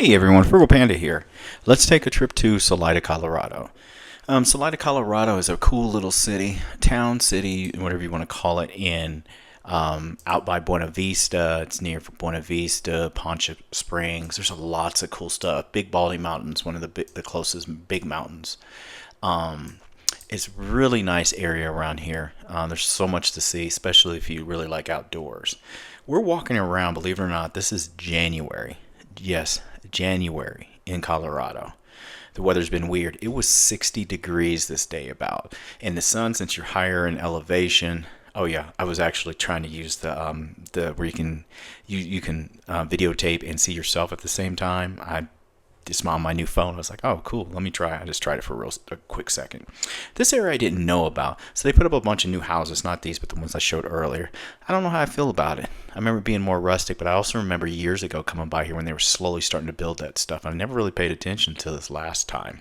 Hey everyone, Frugal Panda here. Let's take a trip to Salida, Colorado. Salida, Colorado is a cool little city, town, city, whatever you want to call it, in out by Buena Vista. It's near Buena Vista, Poncha Springs. There's lots of cool stuff. Big Baldy Mountains, one of the closest big mountains. It's a really nice area around here. There's so much to see, especially if you really like outdoors. We're walking around, believe it or not, this is January. Yes, January in Colorado. The weather's been weird. It was 60 degrees this day about. And the sun, since you're higher in elevation, oh yeah, I was actually trying to use the where you can videotape and see yourself at the same time. I just on my new phone. I was like, oh, cool. Let me try. I just tried it for a quick second. This area I didn't know about. So they put up a bunch of new houses, not these, but the ones I showed earlier. I don't know how I feel about it. I remember being more rustic, but I also remember years ago coming by here when they were slowly starting to build that stuff. I never really paid attention to this last time.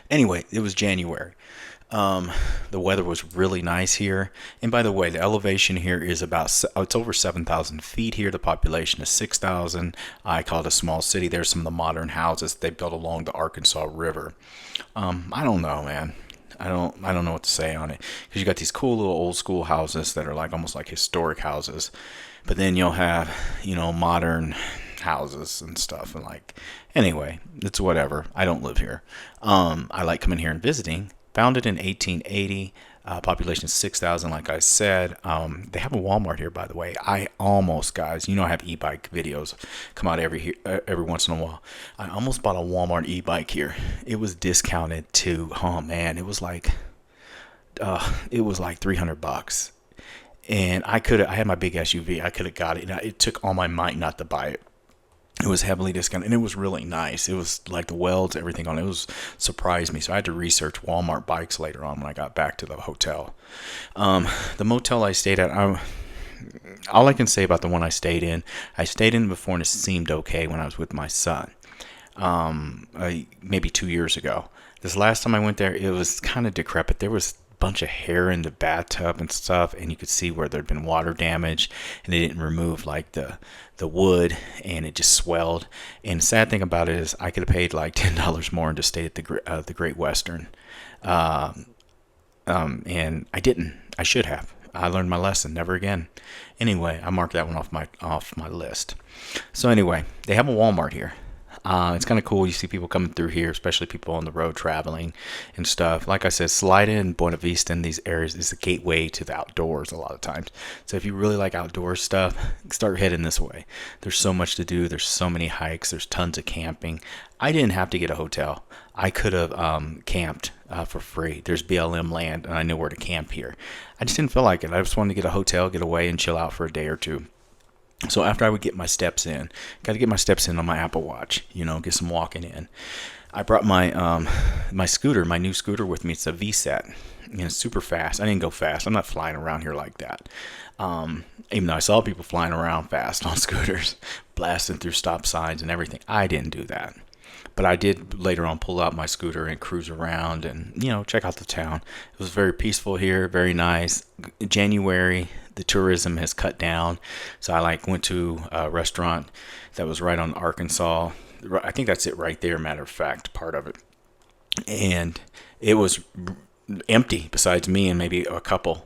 Anyway, it was January. The weather was really nice here. And by the way, the elevation here is it's over 7,000 feet here. The population is 6,000. I call it a small city. There's some of the modern houses they built along the Arkansas River. I don't know, man. I don't know what to say on it, because you got these cool little old school houses that are like almost like historic houses, but then you'll have modern houses and stuff, and anyway, it's whatever. I don't live here. I like coming here and visiting. Founded in 1880, population 6,000, like I said. They have a Walmart here, by the way. I almost, guys, I have e-bike videos come out every once in a while. I almost bought a Walmart e-bike here. It was discounted to, oh man, it was like $300. And I had my big SUV. I could have got it. It took all my might not to buy it. It was heavily discounted, and it was really nice. It was like the welds, everything on it. It was surprised me. So I had to research Walmart bikes later on when I got back to the hotel. The motel I stayed at, all I can say about the one I stayed in before, and it seemed okay when I was with my son. Maybe 2 years ago. This last time I went there, it was kind of decrepit. There was bunch of hair in the bathtub and stuff, and you could see where there'd been water damage, and they didn't remove like the wood, and it just swelled. And the sad thing about it is I could have paid like $10 more and just stayed at the Great Western, and I didn't. I should have. I learned my lesson. Never again. Anyway, I marked that one off my list. So anyway, they have a Walmart here. It's kind of cool. You see people coming through here, especially people on the road traveling and stuff. Like I said, Salida and Buena Vista in these areas is the gateway to the outdoors a lot of times. So if you really like outdoor stuff, start heading this way. There's so much to do. There's so many hikes. There's tons of camping. I didn't have to get a hotel. I could have camped for free. There's BLM land, and I know where to camp here. I just didn't feel like it. I just wanted to get a hotel, get away, and chill out for a day or two. So after I would get my steps in, got to get my steps in on my Apple Watch, get some walking in. I brought my my new scooter with me. It's a VSET, super fast. I didn't go fast. I'm not flying around here like that. Even though I saw people flying around fast on scooters, blasting through stop signs and everything. I didn't do that. But I did later on pull out my scooter and cruise around and, check out the town. It was very peaceful here, very nice. January, the tourism has cut down. So I went to a restaurant that was right on Arkansas. I think that's it right there, matter of fact, part of it. And it was empty besides me and maybe a couple.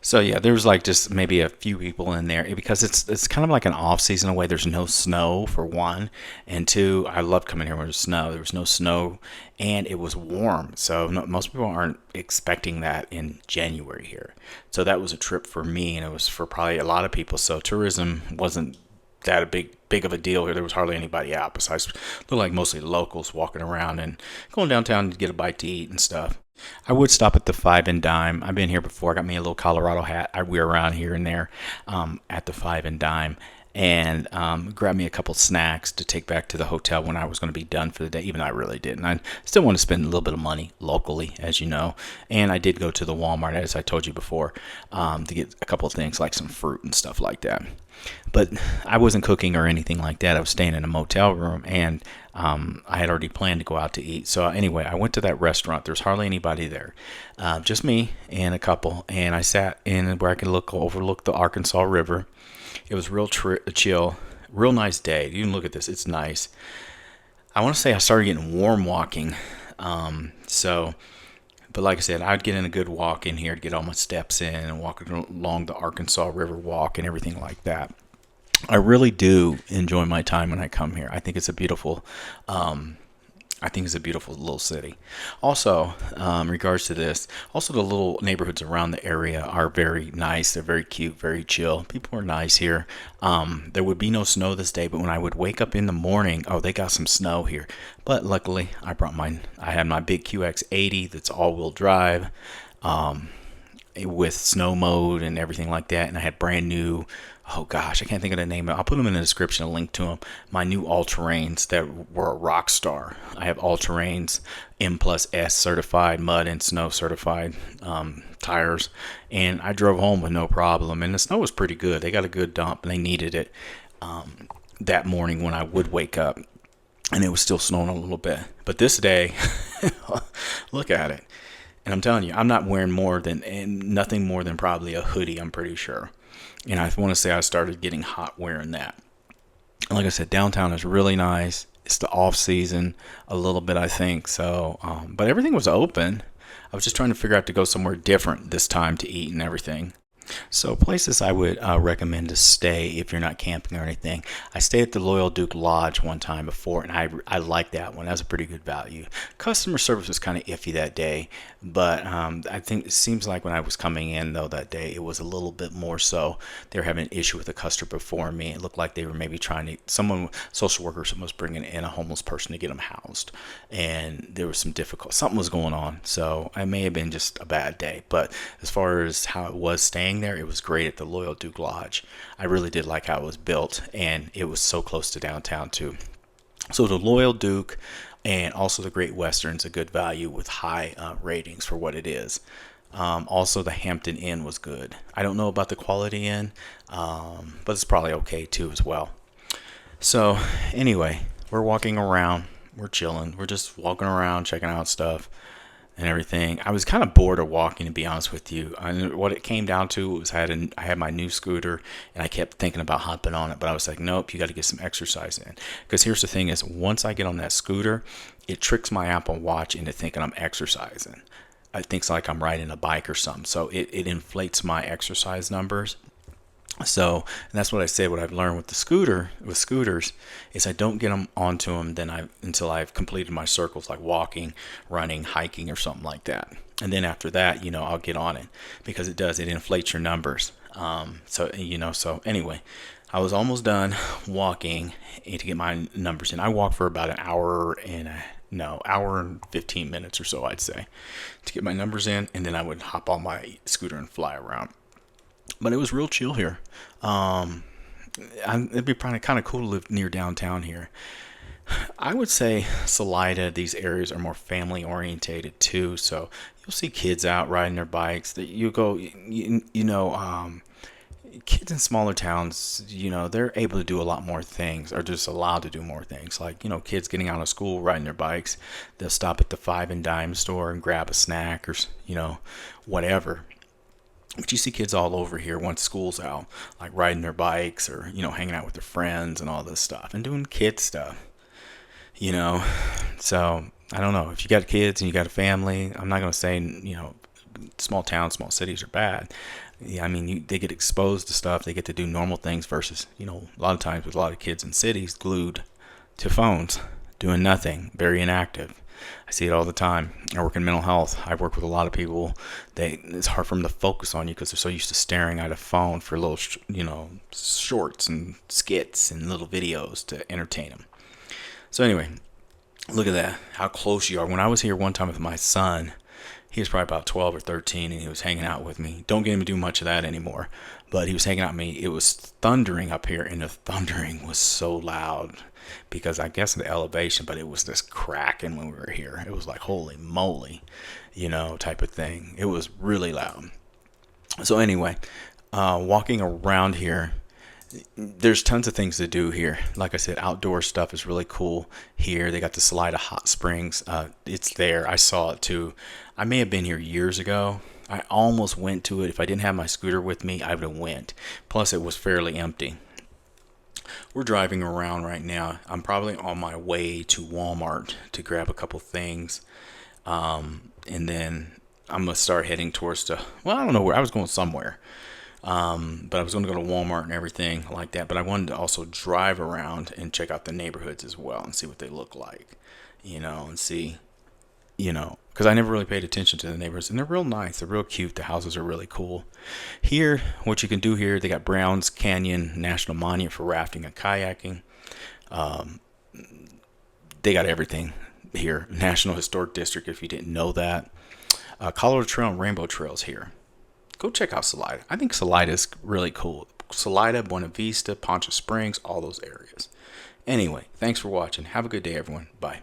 So yeah, there was just maybe a few people in there, because it's kind of like an off season away. There's no snow for one, and two, I love coming here when there's snow. There was no snow, and it was warm. So most people aren't expecting that in January here. So that was a trip for me, and it was for probably a lot of people. So tourism wasn't that big of a deal here. There was hardly anybody out besides looked like mostly locals walking around and going downtown to get a bite to eat and stuff. I would stop at the Five and Dime. I've been here before. I got me a little Colorado hat. I wear around here and there at the Five and Dime, and grab me a couple snacks to take back to the hotel when I was going to be done for the day, even though I really didn't. I still want to spend a little bit of money locally, as you know, and I did go to the Walmart, as I told you before, to get a couple of things like some fruit and stuff like that. But I wasn't cooking or anything like that. I was staying in a motel room, and I had already planned to go out to eat. So anyway, I went to that restaurant. There's hardly anybody there, just me and a couple. And I sat in where I could overlook the Arkansas River. It was real chill, Real nice day. You can look at this. It's nice. I want to say I started getting warm walking. So, but like I said, I'd get in a good walk in here to get all my steps in and walk along the Arkansas River Walk and everything like that. I really do enjoy my time when I come here. I think it's a beautiful little city. Also, in regards to this, also the little neighborhoods around the area are very nice. They're very cute, very chill. People are nice here. There would be no snow this day, but when I would wake up in the morning, oh, they got some snow here. But luckily, I brought mine. I had my big QX80 that's all-wheel drive. With snow mode and everything like that, and I had brand new, oh gosh, I can't think of the name. I'll put them in the description, a link to them. My new all-terrains that were a rock star. I have all-terrains, M+S certified, mud and snow certified tires, and I drove home with no problem, and the snow was pretty good. They got a good dump, and they needed it that morning when I would wake up, and it was still snowing a little bit. But this day, look at it. And I'm telling you, I'm not wearing nothing more than probably a hoodie, I'm pretty sure. And I want to say I started getting hot wearing that. And like I said, downtown is really nice. It's the off season a little bit, I think. So, but everything was open. I was just trying to figure out to go somewhere different this time to eat and everything. So places I would recommend to stay if you're not camping or anything. I stayed at the Loyal Duke Lodge one time before, and I liked that one. That was a pretty good value. Customer service was kind of iffy that day, but I think it seems like when I was coming in, though, that day, it was a little bit more so. They were having an issue with a customer before me. It looked like they were maybe social worker was bringing in a homeless person to get them housed, and there was something was going on. So it may have been just a bad day, but as far as how it was staying there, it was great at the Loyal Duke Lodge. I really did like how it was built, and it was so close to downtown too. So the Loyal Duke and also the Great Western's a good value with high ratings for what it is. Also the Hampton Inn was good. I don't know about the Quality Inn, but it's probably okay too as well. So anyway, we're walking around, we're chilling, we're just walking around checking out stuff and everything. I was kind of bored of walking, to be honest with you. And what it came down to was I had my new scooter, and I kept thinking about hopping on it, but I was like, nope, you got to get some exercise in. Because here's the thing is, once I get on that scooter, it tricks my Apple Watch into thinking I'm exercising. It thinks like I'm riding a bike or something. So it inflates my exercise numbers. So, and that's what I said. What I've learned with scooters, is I don't get them onto them until I've completed my circles, like walking, running, hiking, or something like that. And then after that, I'll get on it because it inflates your numbers. So anyway, I was almost done walking to get my numbers in. I walked for about an hour and 15 minutes or so, I'd say, to get my numbers in, and then I would hop on my scooter and fly around. But it was real chill here. It'd be probably kind of cool to live near downtown here. I would say Salida, these areas are more family orientated too. So you'll see kids out riding their bikes. Kids in smaller towns, they're able to do a lot more things, or just allowed to do more things. Like, kids getting out of school, riding their bikes. They'll stop at the Five and Dime store and grab a snack or, whatever. But you see kids all over here once school's out, like riding their bikes or, hanging out with their friends and all this stuff and doing kid stuff, So I don't know. If you got kids and you got a family, I'm not going to say, small towns, small cities are bad. Yeah, I mean, they get exposed to stuff. They get to do normal things versus, a lot of times with a lot of kids in cities glued to phones, doing nothing, very inactive. I see it all the time. I work in mental health. I work with a lot of people. It's hard for them to focus on you because they're so used to staring at a phone for little, shorts and skits and little videos to entertain them. So anyway, look at that, how close you are. When I was here one time with my son, he was probably about 12 or 13, and he was hanging out with me. Don't get him to do much of that anymore, but he was hanging out with me. It was thundering up here, and the thundering was so loud because I guess of the elevation, but it was this cracking when we were here. It was like, holy moly, type of thing. It was really loud. So anyway, walking around here, there's tons of things to do here. Like I said, outdoor stuff is really cool here. They got the Salida hot springs. It's there. I saw it too. I may have been here years ago. I almost went to it. If I didn't have my scooter with me, I would have went. Plus, it was fairly empty. we're driving around right now. I'm probably on my way to Walmart to grab a couple things. And then I'm going to start heading towards well, I don't know where. I was going somewhere. But I was going to go to Walmart and everything like that. But I wanted to also drive around and check out the neighborhoods as well and see what they look like, and see, because I never really paid attention to the neighborhoods, and they're real nice. They're real cute. The houses are really cool. Here, what you can do here, they got Browns Canyon National Monument for rafting and kayaking. They got everything here. National Historic District, if you didn't know that. Colorado Trail and Rainbow Trails here. Go check out Salida. I think Salida is really cool. Salida, Buena Vista, Poncha Springs, all those areas. Anyway, thanks for watching. Have a good day, everyone. Bye.